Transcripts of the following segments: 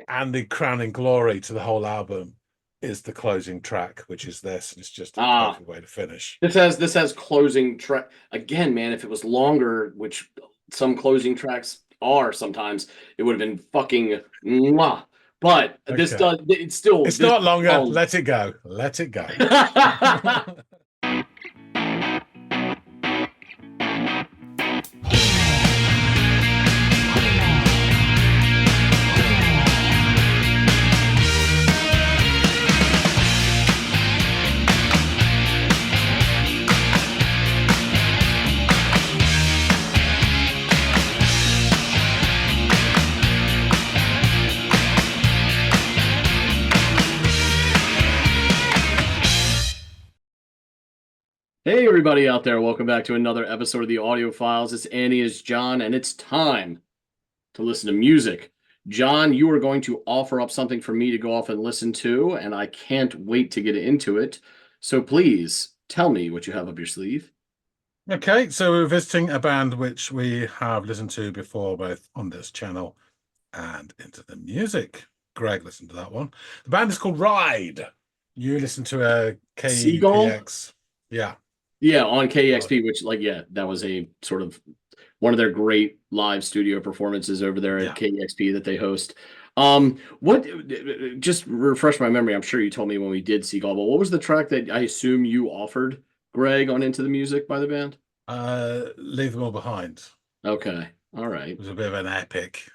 And the crowning glory to the whole album is the closing track, which is this, and it's just a Ah, perfect way to finish. this has closing track again, man. If it was longer, which some closing tracks are sometimes, it would have been fucking mwah. But this Okay. does it's still It's this not longer. song. Let it go. Let it go. Hey, everybody out there. Welcome back to another episode of the Audiophiles. It's Annie, it's John, and it's time to listen to music. John, you are going to offer up something for me to go off and listen to, and I can't wait to get into it. So please tell me what you have up your sleeve. Okay, so we're visiting a band which we have listened to before, both on this channel and Into the Music. Greg listened to that one. The band is called Ride. You listened to a Seagull? KEPX. Yeah. Yeah, on Right. KEXP, which, like, yeah, that was a sort of one of their great live studio performances over there at Yeah. KEXP that they host. What just refresh my memory. I'm sure you told me when we did Seagull, but what was the track that I assume you offered Greg on Into the Music by the band? Leave Them All Behind. It Okay. All right. was a bit of an epic.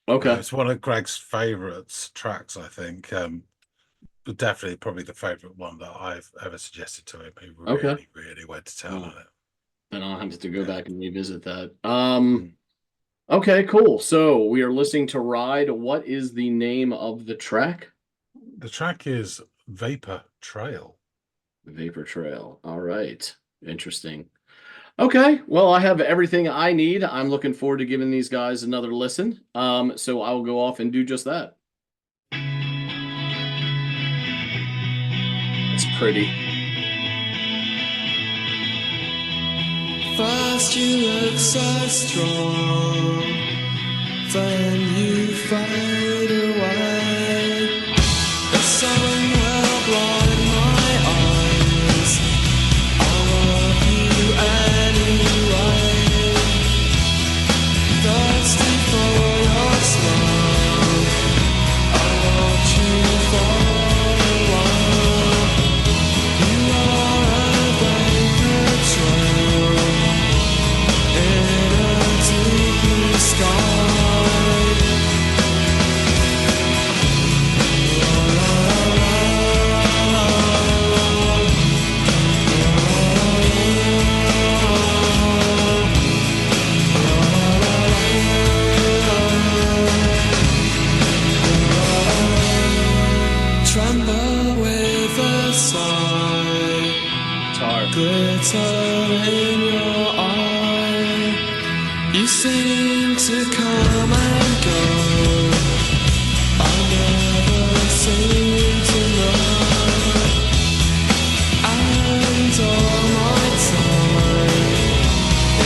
Okay. It's one of Greg's favorites tracks, I think. But definitely probably the favorite one that I've ever suggested to him. He Okay. really, really went to town Oh, on it. then I'll have to go Yeah. back and revisit that. Mm. Okay, cool. So we are listening to Ride. What is the name of the track? The track is Vapor Trail. Vapor Trail. All right. Interesting. Okay, well, I have everything I need. I'm looking forward to giving these guys another listen. So I will go off and do just that. It's pretty. First you look so strong, then you fade away. The sun will blind my eyes. I love you anyway. Thirsty for your smile, I watch you fall away. You are a vapor trail in a deep blue sky. Tremble with a sigh, Guitar. glitter in your eye. You seem to come and go. I never seem to know. And all my time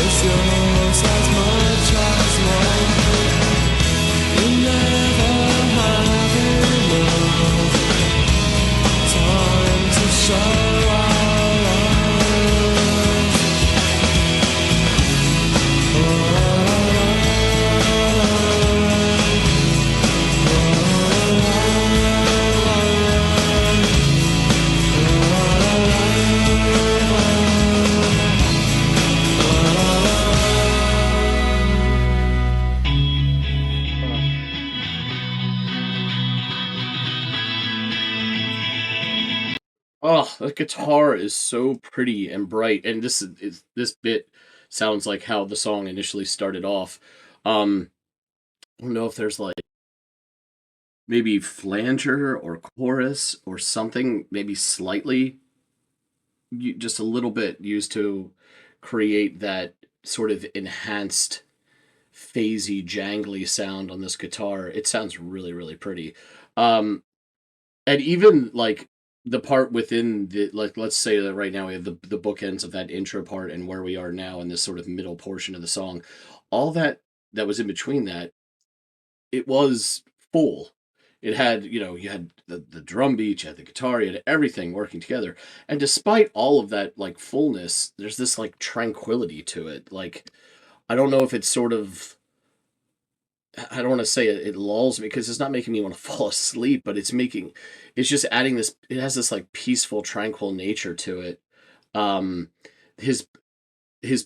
is yours as much as mine. You never have enough time to show our love. Oh, the guitar is so pretty and bright, and this bit sounds like how the song initially started off. I don't know if there's like maybe flanger or chorus or something, maybe slightly just a little bit used to create that sort of enhanced phasey jangly sound on this guitar. It sounds really really pretty. Um and even like the part within the, like, let's say that right now we have the bookends of that intro part and where we are now in this sort of middle portion of the song, all that was in between that, it was full. It had, you had the drum beat, you had the guitar, you had everything working together. And despite all of that like fullness, there's this like tranquility to it. Like, I don't know if it's sort of, I don't want to say it lulls me because it's not making me want to fall asleep, but it's just adding this, it has this like peaceful, tranquil nature to it. Um, his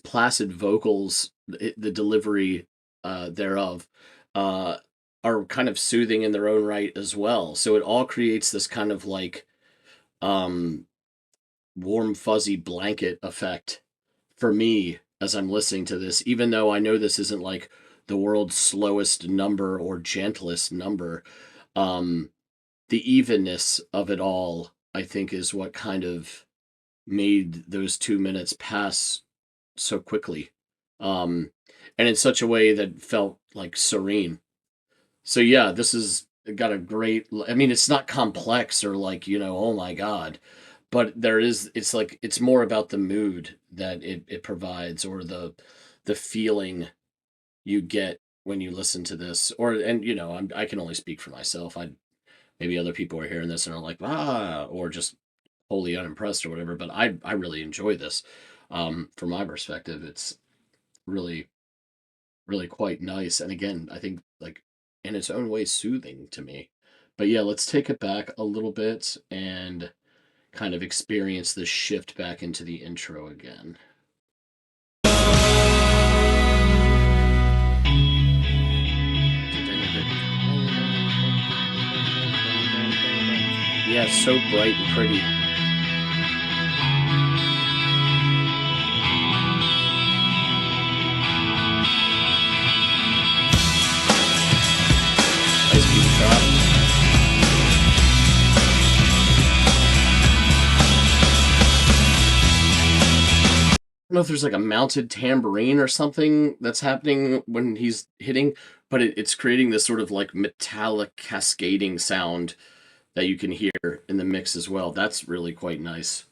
placid vocals, the delivery thereof, uh, are kind of soothing in their own right as well. So it all creates this kind of like um, warm, fuzzy blanket effect for me as I'm listening to this, even though I know this isn't like the world's slowest number or gentlest number. Um, the evenness of it all, I think, is what kind of made those 2 minutes pass so quickly, um, and in such a way that felt like serene. So yeah, this has got a great. I mean, it's not complex or like oh my god, but It's like it's more about the mood that it provides, or the feeling you get when you listen to this. I can only speak for myself. Maybe other people are hearing this and are like or just wholly unimpressed or whatever. But I really enjoy this. From my perspective, it's really, really quite nice. And again, I think like in its own way soothing to me. But yeah, let's take it back a little bit and kind of experience this shift back into the intro again. Yeah, it's so bright and pretty. Nice beat drop. I don't know if there's like a mounted tambourine or something that's happening when he's hitting, but it's creating this sort of like metallic cascading sound that you can hear in the mix as well. That's really quite nice.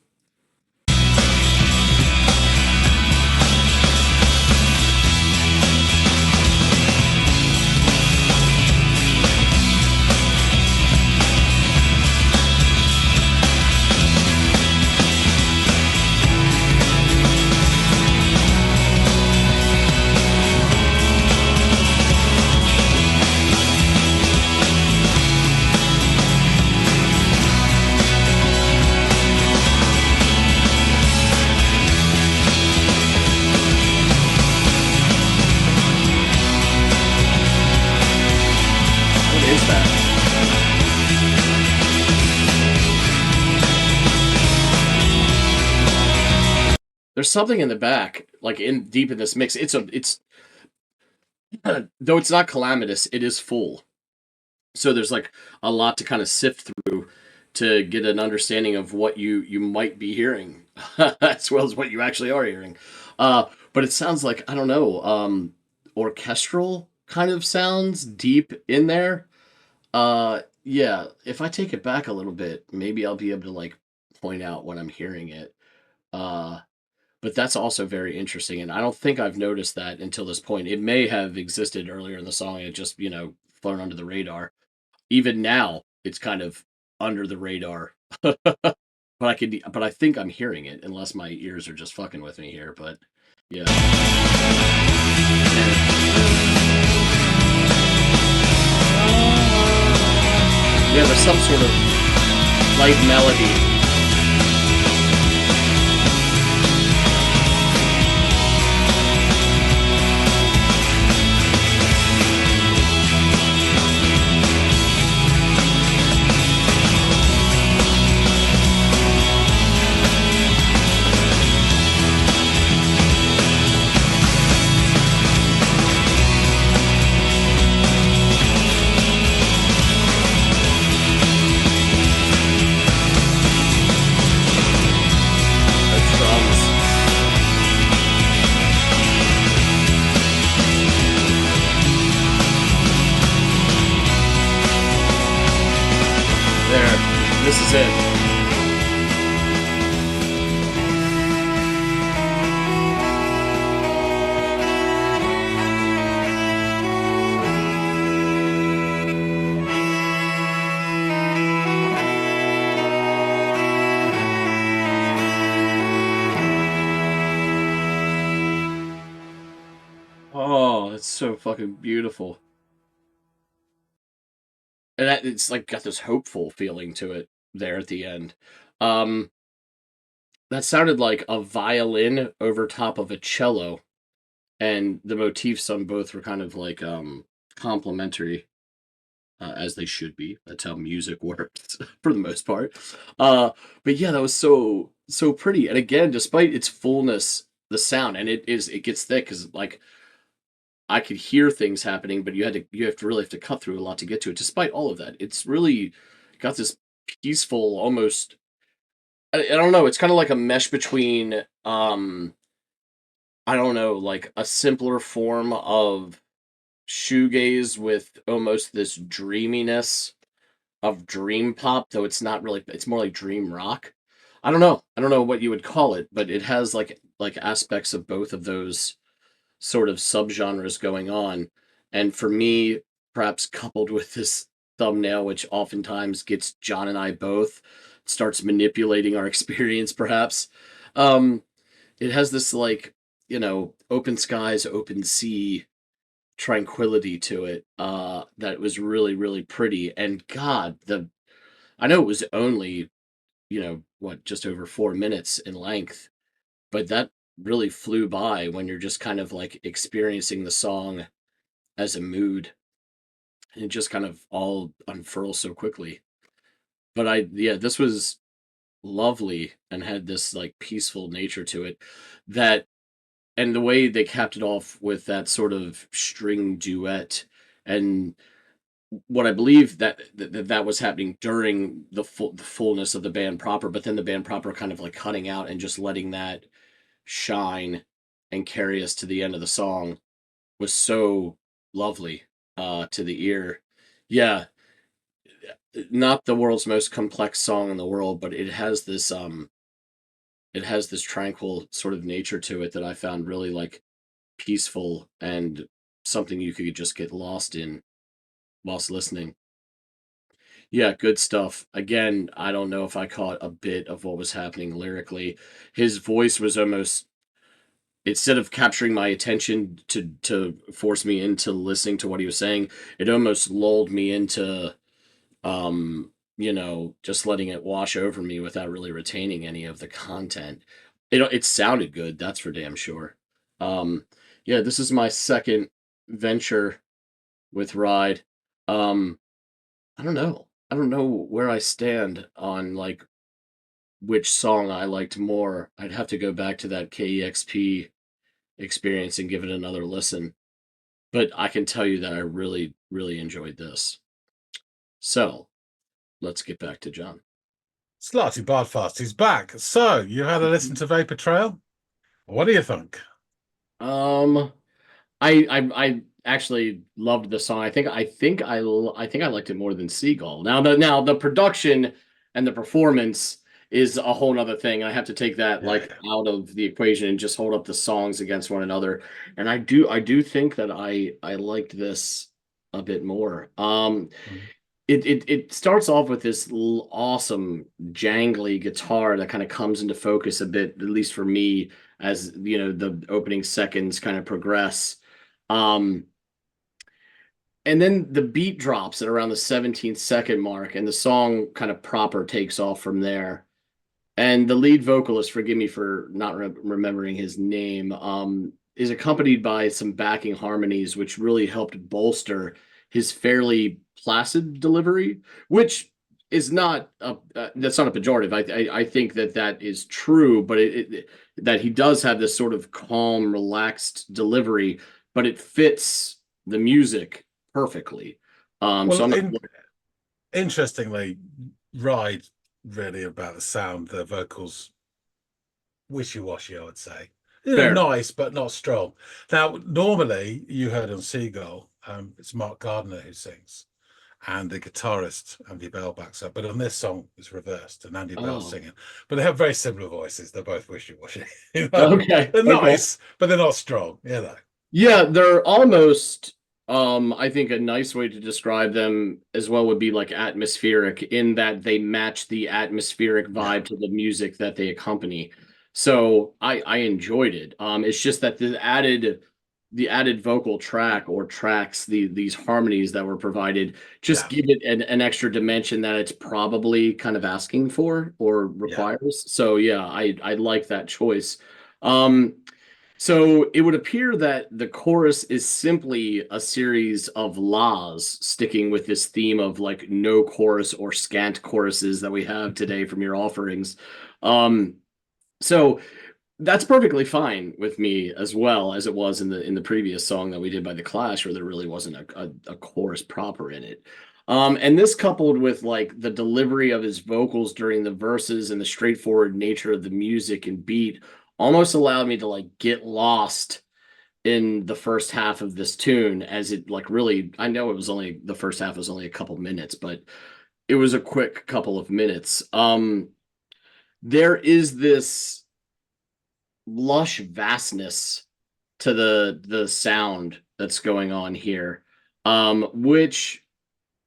There's something in the back, like deep in this mix. It's though it's not calamitous, it is full. So there's like a lot to kind of sift through to get an understanding of what you might be hearing, as well as what you actually are hearing. But it sounds like, I don't know, orchestral kind of sounds deep in there. Yeah, if I take it back a little bit, maybe I'll be able to like point out when I'm hearing it. But that's also very interesting, and I don't think I've noticed that until this point. It may have existed earlier in the song and it just, flown under the radar. Even now, it's kind of under the radar. But I think I'm hearing it, unless my ears are just fucking with me here. But yeah, yeah, there's some sort of light melody. This is it. Oh, that's so fucking beautiful. And it's like got this hopeful feeling to it there at the end. Um, that sounded like a violin over top of a cello, and the motifs on both were kind of like complementary, as they should be. That's how music works for the most part. But yeah, that was so pretty. And again, despite its fullness, the sound, and it gets thick because like I could hear things happening, but you have to really have to cut through a lot to get to it. Despite all of that, it's really got this peaceful, almost. I don't know. It's kind of like a mesh between I don't know, like a simpler form of shoegaze with almost this dreaminess of dream pop, though it's not really. It's more like dream rock. I don't know. I don't know what you would call it, but it has like aspects of both of those sort of subgenres going on. And for me, perhaps coupled with this thumbnail, which oftentimes gets John and I both, starts manipulating our experience, perhaps. Um, it has this like, open skies, open sea tranquility to it, that was really, really pretty. And God, I know it was only, what, just over 4 minutes in length, but that really flew by when you're just kind of like experiencing the song as a mood, and it just kind of all unfurls so quickly. But yeah, this was lovely and had this like peaceful nature to it that, and the way they capped it off with that sort of string duet, and what I believe that was happening during the fullness of the band proper, but then the band proper kind of like cutting out and just letting that shine and carry us to the end of the song was so lovely, to the ear. Yeah, not the world's most complex song in the world, but it has this tranquil sort of nature to it that I found really like peaceful and something you could just get lost in whilst listening. Yeah, good stuff. Again, I don't know if I caught a bit of what was happening lyrically. His voice was almost, instead of capturing my attention to force me into listening to what he was saying, it almost lulled me into just letting it wash over me without really retaining any of the content. It sounded good, that's for damn sure. Um yeah, this is my second venture with Ride. Um I don't know. I don't know where I stand on like which song I liked more. I'd have to go back to that KEXP experience and give it another listen. But I can tell you that I really, really enjoyed this. So let's get back to John. Slarty Bardfast, he's back. So you had a listen to Vapor Trail. What do you think? Um, I actually loved the song. I think I liked it more than Seagull. Now the production and the performance is a whole nother thing. I have to take that like Yeah. out of the equation and just hold up the songs against one another. And I do think that I liked this a bit more. Mm. It starts off with this awesome jangly guitar that kind of comes into focus a bit, at least for me, as the opening seconds kind of progress. Um, and then the beat drops at around the 17-second mark, and the song kind of proper takes off from there. And the lead vocalist, forgive me for not remembering his name, is accompanied by some backing harmonies, which really helped bolster his fairly placid delivery, which is not that's not a pejorative. I think that is true, but that he does have this sort of calm, relaxed delivery, but it fits the music perfectly. So Well, I'm not. interestingly, Ride really about the sound, the vocals wishy-washy, I would say. Fair. Nice, but not strong. Now, normally you heard on Seagull, it's Mark Gardner who sings, and the guitarist Andy Bell backs up. But on this song, it's reversed, and Andy Bell's Oh, singing. But they have very similar voices. They're both wishy-washy. okay, They're okay. nice, but they're not strong. Yeah, they're almost, I think a nice way to describe them as well would be like atmospheric, in that they match the atmospheric Yeah. vibe to the music that they accompany. So I enjoyed it. It's just that the added the added vocal track or tracks, these harmonies that were provided, just give it an extra dimension that it's probably kind of asking for or requires. So yeah, I like that choice. So it would appear that the chorus is simply a series of laws sticking with this theme of like no chorus or scant choruses that we have today from your offerings. So that's perfectly fine with me as well as it was in the previous song that we did by The Clash, where there really wasn't a chorus proper in it. And this coupled with like the delivery of his vocals during the verses and the straightforward nature of the music and beat almost allowed me to like get lost in the first half of this tune as it like really, I know it was only the first half was only a couple minutes, but it was a quick couple of minutes. There is this lush vastness to the sound that's going on here, which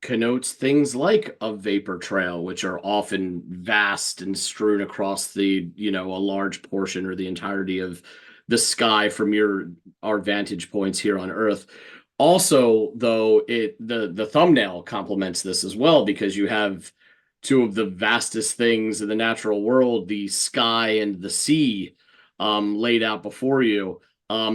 connotes things like a vapor trail, which are often vast and strewn across a large portion or the entirety of the sky from our vantage points here on Earth. Also, though, the thumbnail complements this as well because you have two of the vastest things in the natural world, the sky and the sea, laid out before you.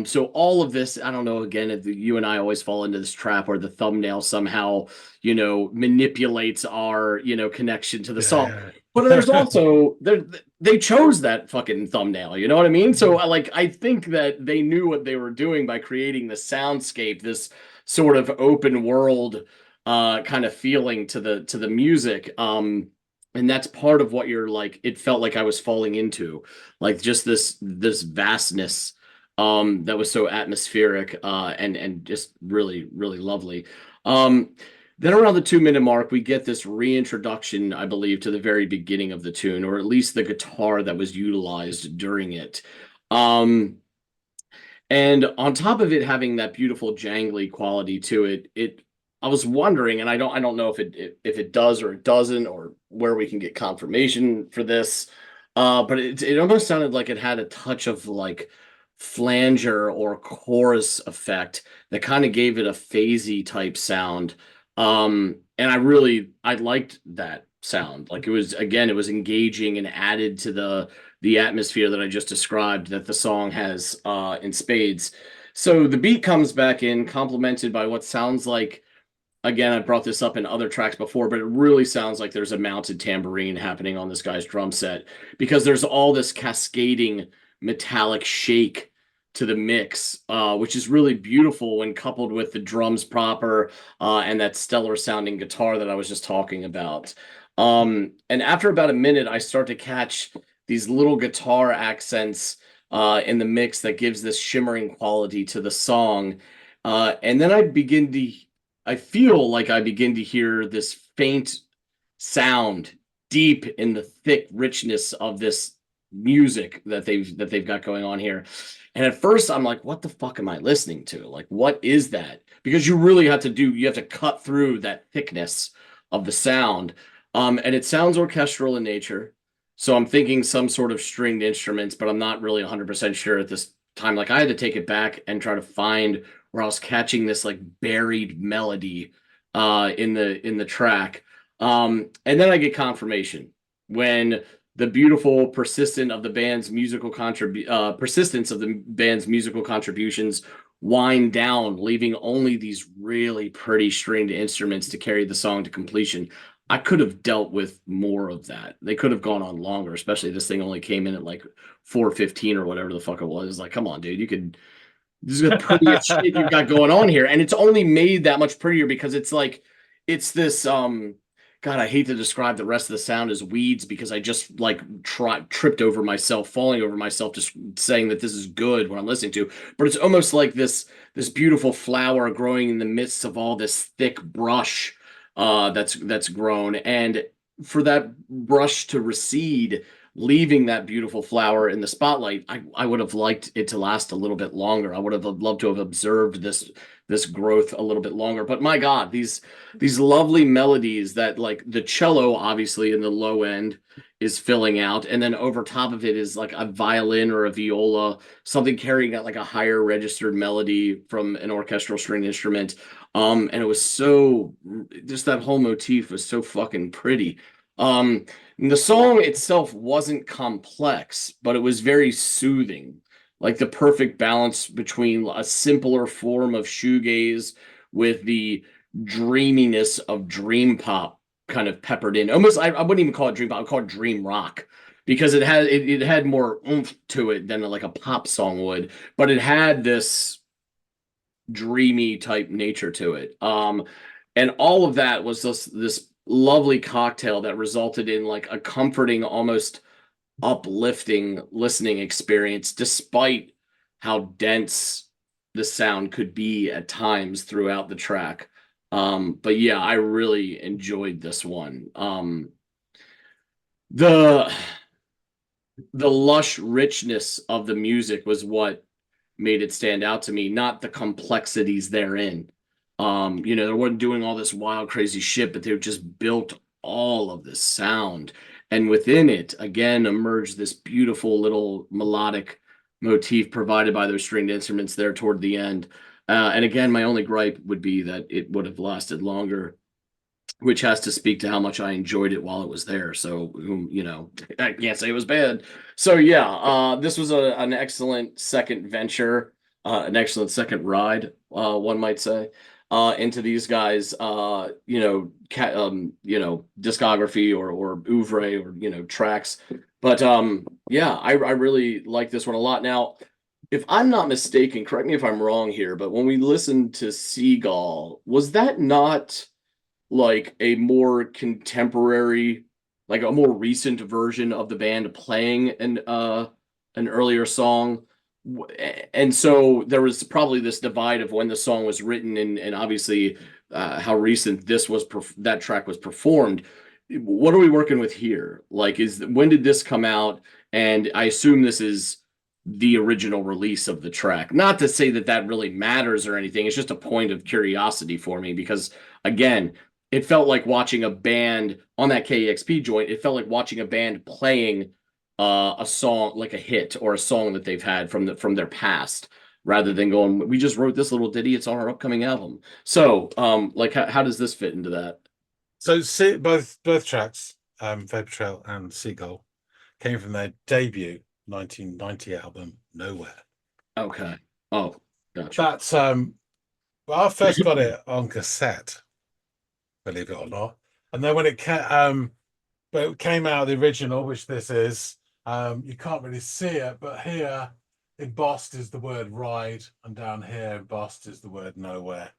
So all of this, I don't know, again, you and I always fall into this trap where the thumbnail somehow, manipulates our, connection to the song. Yeah. But there's also they chose that fucking thumbnail, you know what I mean? So I think that they knew what they were doing by creating the soundscape, this sort of open world kind of feeling to the music. And that's part of what you're like, it felt like I was falling into, like just this vastness that was so atmospheric and just really, really lovely. Then around the 2 minute mark, we get this reintroduction, I believe, to the very beginning of the tune, or at least the guitar that was utilized during it. And on top of it having that beautiful jangly quality to it, I was wondering, and I don't know if it does or it doesn't, or where we can get confirmation for this. But it almost sounded like it had a touch of like flanger or chorus effect that kind of gave it a phasey type sound. And I liked that sound. Like it was engaging and added to the atmosphere that I just described that the song has in spades. So the beat comes back in, complemented by what sounds like, again, I brought this up in other tracks before, but it really sounds like there's a mounted tambourine happening on this guy's drum set because there's all this cascading metallic shake to the mix, which is really beautiful when coupled with the drums proper and that stellar sounding guitar that I was just talking about. And after about a minute, I start to catch these little guitar accents in the mix that gives this shimmering quality to the song. And then I feel like I begin to hear this faint sound deep in the thick richness of this music that they've got going on here. And at first I'm like, what the fuck am I listening to? Like, what is that? Because you really have to cut through that thickness of the sound. And it sounds orchestral in nature. So I'm thinking some sort of stringed instruments, but I'm not really 100% sure at this time. Like I had to take it back and try to find where I was catching this like buried melody in the track. And then I get confirmation when the beautiful persistence of the band's musical contributions wind down, leaving only these really pretty stringed instruments to carry the song to completion. I could have dealt with more of that. They could have gone on longer, especially this thing only came in at like 4:15 or whatever the fuck it was. Like, come on, dude, this is the prettiest shit you've got going on here. And it's only made that much prettier because it's like, it's this, God, I hate to describe the rest of the sound as weeds because I just like tripped over myself, falling over myself, just saying that this is good when I'm listening to. But it's almost like this beautiful flower growing in the midst of all this thick brush that's grown. And for that brush to recede, leaving that beautiful flower in the spotlight, I would have liked it to last a little bit longer. I would have loved to have observed this growth a little bit longer. But my God, these lovely melodies that like the cello, obviously in the low end, is filling out, and then over top of it is like a violin or a viola, something carrying out like a higher registered melody from an orchestral string instrument. And it was so, just that whole motif was so fucking pretty. And the song itself wasn't complex, but it was very soothing, like the perfect balance between a simpler form of shoegaze with the dreaminess of dream pop kind of peppered in. Almost, I wouldn't even call it dream pop, I'd call it dream rock because it had more oomph to it than like a pop song would, but it had this dreamy type nature to it. And all of that was this lovely cocktail that resulted in like a comforting, almost uplifting listening experience, despite how dense the sound could be at times throughout the track. But yeah, I really enjoyed this one. The the lush richness of the music was what made it stand out to me, not the complexities therein. They weren't doing all this wild, crazy shit, but they just built all of this sound. And within it, again, emerged this beautiful little melodic motif provided by those stringed instruments there toward the end. And again, my only gripe would be that it would have lasted longer, which has to speak to how much I enjoyed it while it was there. So, I can't say it was bad. So, yeah, this was an excellent second venture, an excellent second ride, one might say, into these guys, discography or oeuvre or tracks. But yeah, I really like this one a lot. Now, if I'm not mistaken, correct me if I'm wrong here, but when we listened to Seagull, was that not like a more contemporary, like a more recent version of the band playing an earlier song? And so there was probably this divide of when the song was written and obviously how recent that track was performed. What are we working with here? Like, when did this come out? And I assume this is the original release of the track. Not to say that that really matters or anything. It's just a point of curiosity for me because, again, it felt like watching a band on that KEXP joint. It felt like watching a band playing a song, like a hit or a song that they've had from their past, rather than going, we just wrote this little ditty, it's on our upcoming album. So like how does this fit into that? So both tracks, Vapor Trail and Seagull, came from their debut 1990 album Nowhere. Okay. Oh, gotcha. That's well, I first got it on cassette, believe it or not. And then when it came out the original, which this is, you can't really see it, but here embossed is the word ride, and down here embossed is the word nowhere.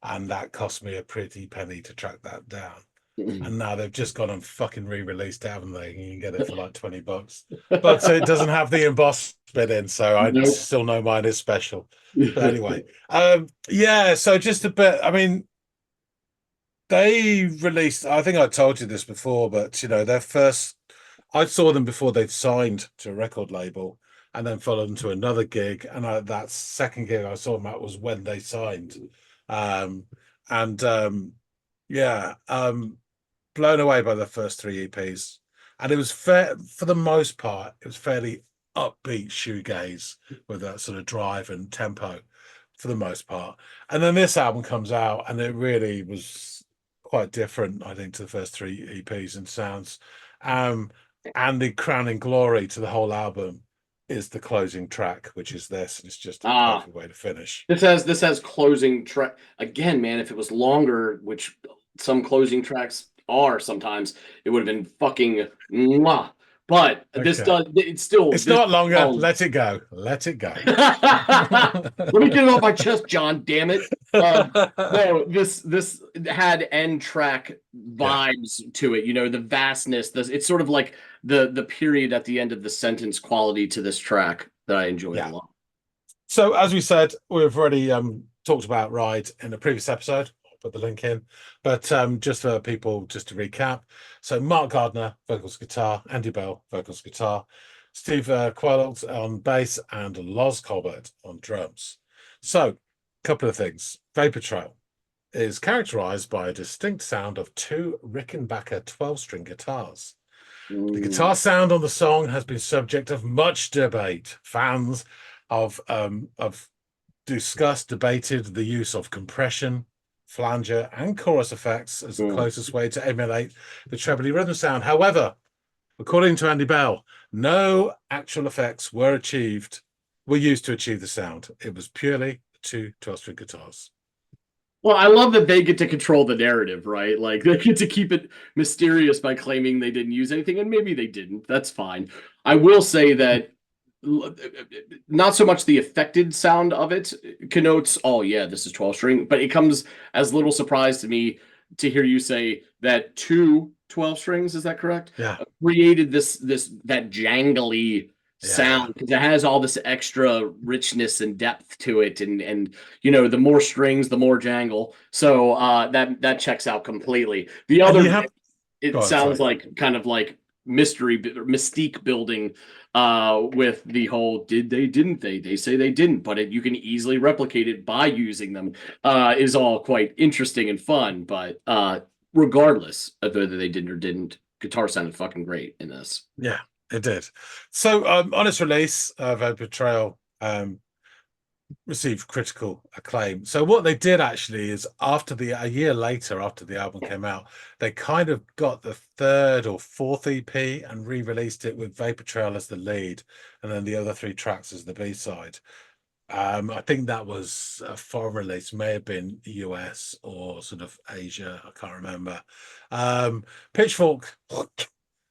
And that cost me a pretty penny to track that down. And now they've just gone and fucking re-released it, haven't they? You can get it for like $20. But so it doesn't have the embossed bit in, so I still know mine is special. But anyway, yeah, so just a bit, I mean, they released, I think I told you this before, but their first, I saw them before they'd signed to a record label and then followed them to another gig. And that second gig I saw them at was when they signed. Blown away by the first 3 EPs. And it was fair, for the most part, it was fairly upbeat shoegaze with that sort of drive and tempo for the most part. And then this album comes out and it really was quite different, I think, to the first 3 EPs and sounds. And the crowning glory to the whole album is the closing track, which is this, and it's just a perfect way to finish. This has closing track again, man. If it was longer, which some closing tracks are sometimes, it would have been fucking mwah. But this does, it's not longer. Let it go. Let it go. Let me get it off my chest, John. Damn it. No, this had end track vibes to it. The vastness. It's sort of like the period at the end of the sentence quality to this track that I enjoyed a lot. So as we said, we've already talked about Ride in a previous episode. I'll put the link in, but just for people, just to recap. So Mark Gardner, vocals, guitar, Andy Bell, vocals, guitar, Steve Quayle on bass, and Loz Colbert on drums. So a couple of things. Vapour Trail is characterized by a distinct sound of 2 Rickenbacker 12-string guitars. The guitar sound on the song has been subject of much debate. Fans have discussed, debated the use of compression, flanger, and chorus effects as the closest way to emulate the trebly rhythm sound. However, according to Andy Bell, no actual effects were used to achieve the sound. It was purely two 12-string guitars. Well, I love that they get to control the narrative, right? Like they get to keep it mysterious by claiming they didn't use anything, and maybe they didn't. That's fine. I will say that not so much the affected sound of it connotes, oh yeah, this is 12 string, but it comes as little surprise to me to hear you say that two 12 strings, is that correct? Yeah. Created that jangly sound because it has all this extra richness and depth to it, and you know, the more strings the more jangle, so that checks out completely. The other it sounds like kind of like mystique building with the whole did they didn't they say they didn't, but you can easily replicate it by using them, is all quite interesting and fun. But regardless of whether they did or didn't, guitar sounded fucking great in this. Yeah, it did. So on its release, Vapour Trail received critical acclaim. So what they did actually is a year later, after the album came out, they kind of got the third or fourth EP and re-released it with Vapour Trail as the lead, and then the other 3 tracks as the B-side. I think that was a foreign release, may have been US or sort of Asia, I can't remember. Pitchfork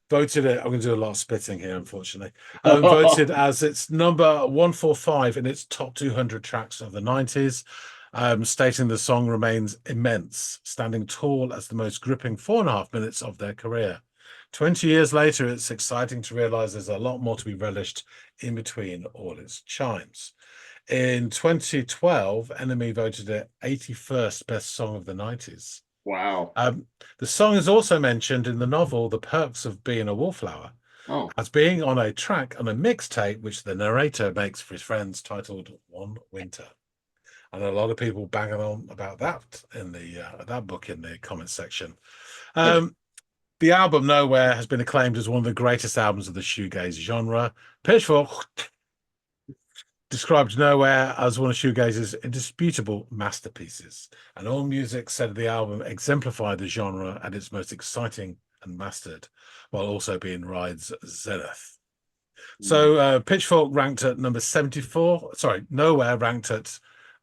voted it. I'm going to do a lot of spitting here, unfortunately. Voted as its number 145 in its top 200 tracks of the 90s, stating the song remains immense, standing tall as the most gripping 4.5 minutes of their career. 20 years later, it's exciting to realize there's a lot more to be relished in between all its chimes. In 2012, Enemy voted it 81st best song of the 90s. Wow. The song is also mentioned in the novel The Perks of Being a Wallflower as being on a track on a mixtape which the narrator makes for his friends titled One Winter. And a lot of people banging on about that in that book in the comments section. The album Nowhere has been acclaimed as one of the greatest albums of the shoegaze genre. Pitchfork described Nowhere as one of shoegaze's indisputable masterpieces, and All Music said the album exemplified the genre at its most exciting and mastered, while also being Ride's zenith. So Pitchfork ranked at number 74. Sorry, Nowhere ranked at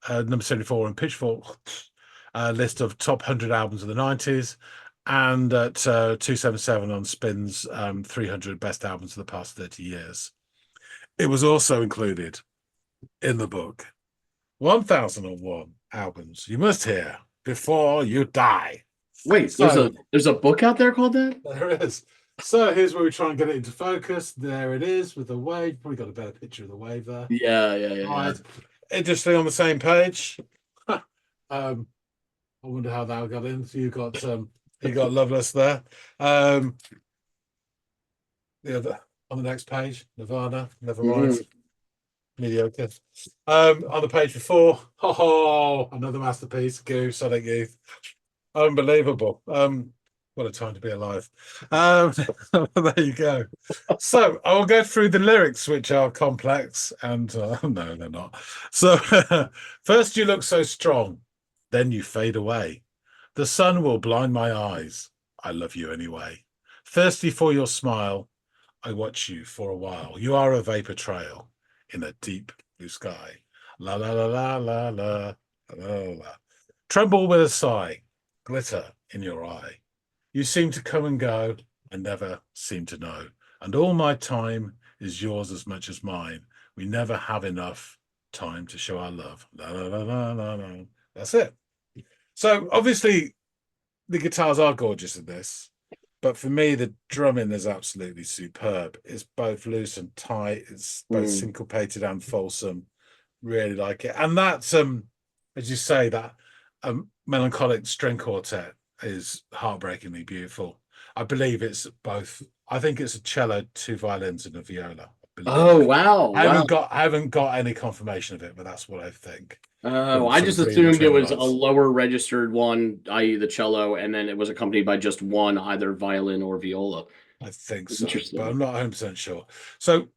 number 74 in Pitchfork list of top 100 albums of the 90s, and at 277 on Spin's 300 best albums of the past 30 years. It was also included in the book 1001 albums you must hear before you die. Wait, there's a book out there called that? There is. So here's where we try and get it into focus. There it is with the wave. Probably got a better picture of the wave there. Yeah. Right. Interesting on the same page. I wonder how that got in. So you got Loveless there. The other on the next page, Nirvana, Nevermind. Mediocre. On the page before, another masterpiece, Goo, Sonic Youth. Unbelievable. What a time to be alive. There you go. So I will go through the lyrics, which are complex, and no, they're not. So first you look so strong, then you fade away. The sun will blind my eyes. I love you anyway. Thirsty for your smile, I watch you for a while. You are a vapor trail in a deep blue sky. La la la la la la la la. Tremble with a sigh, glitter in your eye. You seem to come and go, and never seem to know. And all my time is yours as much as mine. We never have enough time to show our love. La la la la la la. That's it. So obviously, the guitars are gorgeous in this. But for me, the drumming is absolutely superb. It's both loose and tight. It's both syncopated and fulsome. Really like it. And that's, as you say, that melancholic string quartet is heartbreakingly beautiful. I believe it's both. I think it's a cello, 2 violins, and a viola. Oh, wow. I haven't got any confirmation of it, but that's what I think. Oh, I just assumed it was a lower registered one, i.e. the cello, and then it was accompanied by just one, either violin or viola. I think so, but Interesting. I'm not 100% sure. So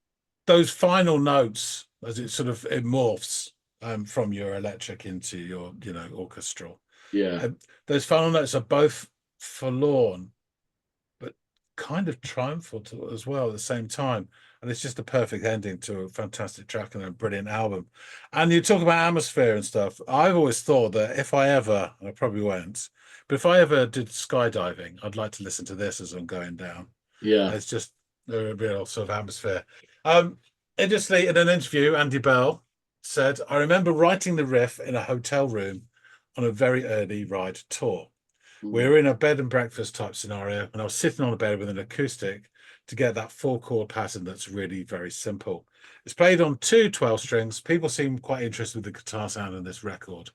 those final notes, as it sort of it morphs from your electric into your, orchestral. Yeah. Those final notes are both forlorn, but kind of triumphal as well at the same time. And it's just a perfect ending to a fantastic track and a brilliant album. And you talk about atmosphere and stuff. I've always thought that if I ever, and I probably won't, but if I ever did skydiving, I'd like to listen to this as I'm going down. Yeah. It's just a real sort of atmosphere. Um, Interestingly, in an interview, Andy Bell said, I remember writing the riff in a hotel room on a very early ride tour. We Mm. were in a bed and breakfast type scenario, and I was sitting on a bed with an acoustic to get that 4-chord pattern that's really very simple. It's played on 2 12 strings. People seem quite interested with the guitar sound in this record,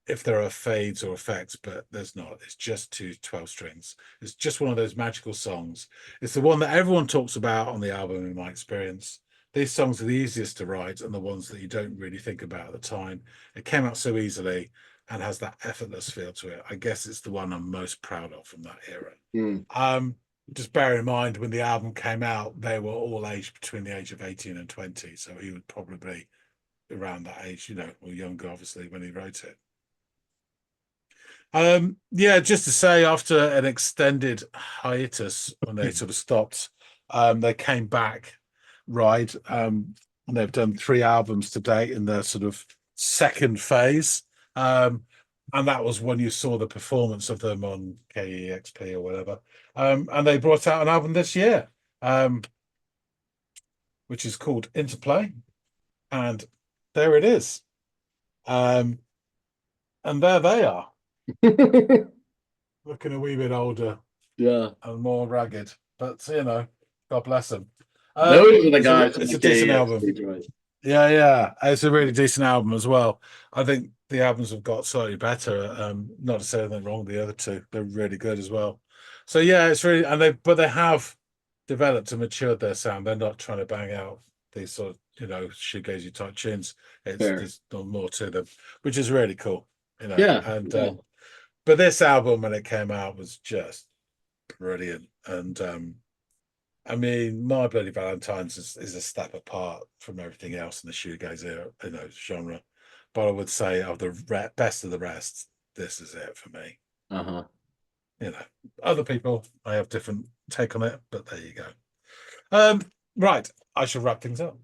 if there are fades or effects, but there's not. It's just 2 12 strings. It's just one of those magical songs. It's the one that everyone talks about on the album, in my experience. These songs are the easiest to write and the ones that you don't really think about at the time. It came out so easily and has that effortless feel to it. I guess it's the one I'm most proud of from that era. Mm. Just bear in mind, when the album came out, they were all aged between the age of 18 and 20. So he would probably be around that age, or younger, obviously, when he wrote it. Yeah, just to say, after an extended hiatus, when they sort of stopped, they came back, right? And they've done 3 albums to date in their sort of second phase. And that was when you saw the performance of them on KEXP or whatever. And they brought out an album this year, which is called Interplay. And there it is. And there they are, looking a wee bit older Yeah. and more ragged, but God bless them. Those are the guys It's from a decent album. KEXP joint. Yeah, it's a really decent album as well. I think the albums have got slightly better. Not to say anything wrong with the other 2; they're really good as well. So yeah, it's really, but they have developed and matured their sound. They're not trying to bang out these sort of shoegazy type tunes. Fair. There's more to them, which is really cool. Yeah. And Yeah. but this album, when it came out, was just brilliant. And I mean, My Bloody Valentine's is a step apart from everything else in the shoegaze genre. But I would say, of the best of the rest, this is it for me. Uh-huh. Other people I have different take on it, but there you go. Right, I shall wrap things up.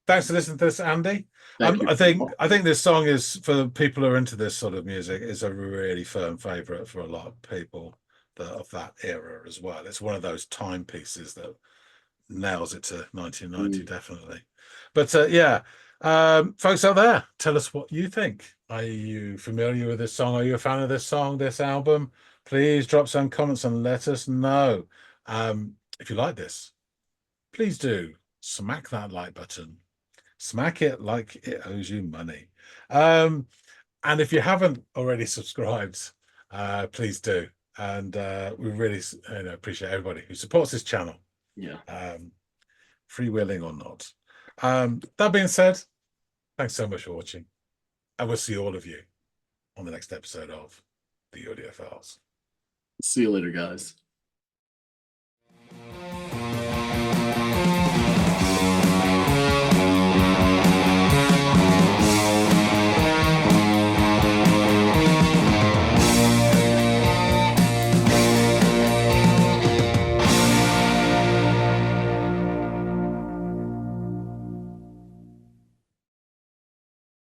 Thanks for listening to this, Andy. Thank you. I think this song is, for people who are into this sort of music, is a really firm favorite for a lot of people of that era as well. It's one of those timepieces that nails it to 1990, definitely. But yeah, folks out there, tell us what you think. Are you familiar with this song? Are you a fan of this song, this album? Please drop some comments and let us know. If you like this, please do smack that like button. Smack it like it owes you money. And if you haven't already subscribed, please do. And we really appreciate everybody who supports this channel. Yeah. Freewheeling or not. That being said, thanks so much for watching. And we'll see all of you on the next episode of the Audiophiles. See you later, guys.